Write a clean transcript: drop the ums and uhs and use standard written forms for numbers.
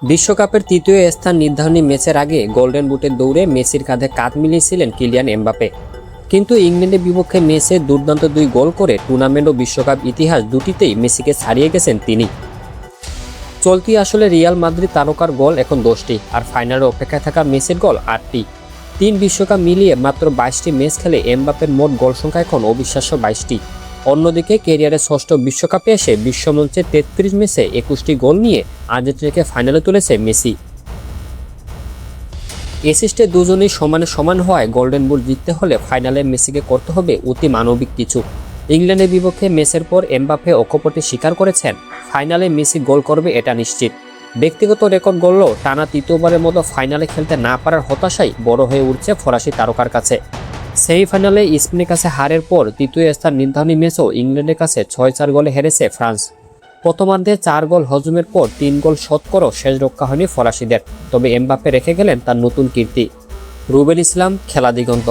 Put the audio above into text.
বিশ্বকাপের তৃতীয় স্থান নির্ধারণী ম্যাচের আগে গোল্ডেন বুটের দৌড়ে মেসির কাঁধে কাঁধ মিলিয়েছিলেন কিলিয়ান এমবাপ্পে। কিন্তু ইংল্যান্ডের বিপক্ষে ম্যাচে দুর্দান্ত 2 গোল করে টুর্নামেন্ট ও বিশ্বকাপ ইতিহাস দুটিতেই মেসিকে ছাড়িয়ে গেছেন তিনি। চলতি আসলে রিয়াল মাদ্রিদ তারকার গোল এখন 10টি, আর ফাইনালে অপেক্ষায় থাকা মেসির গোল 8টি। 3 বিশ্বকাপ মিলিয়ে মাত্র 22টি ম্যাচ খেলে এমবাপ্পের মোট গোল সংখ্যা এখন অবিশ্বাস্য 22টি। অন্যদিকে ক্যারিয়ারের ষষ্ঠ বিশ্বকাপে এসে বিশ্বমঞ্চে 33 ম্যাচে 21টি গোল নিয়ে আর্জেন্টিনাকে ফাইনালে তুলেছে মেসি। অ্যাসিস্টে দুজনেই সমানে সমান হওয়ায় গোল্ডেন বুট জিততে হলে ফাইনালে মেসিকে করতে হবে অতি মানবিক কিছু। ইংল্যান্ডের বিপক্ষে ম্যাচের পর এমবাপ্পে অকপটে স্বীকার করেছেন, ফাইনালে মেসি গোল করবে এটা নিশ্চিত। ব্যক্তিগত রেকর্ড গড়লেও টানা তৃতীয়বারের মতো ফাইনালে খেলতে না পারার হতাশাই বড় হয়ে উঠছে ফরাসি তারকার কাছে। সেমিফাইনালে স্পেনের কাছে হারের পর তৃতীয় স্থান নির্ধারণী ম্যাচও ইংল্যান্ডের কাছে 6-4 গোলে হেরেছে ফ্রান্স। প্রথমার্ধে 4 গোল হজমের পর 3 গোল শোধ করেও শেষ রক্ষা হয়নি ফরাসিদের। তবে এমবাপ্পে রেখে গেলেন তার নতুন কীর্তি। রুবেল ইসলাম, খেলা দিগন্ত।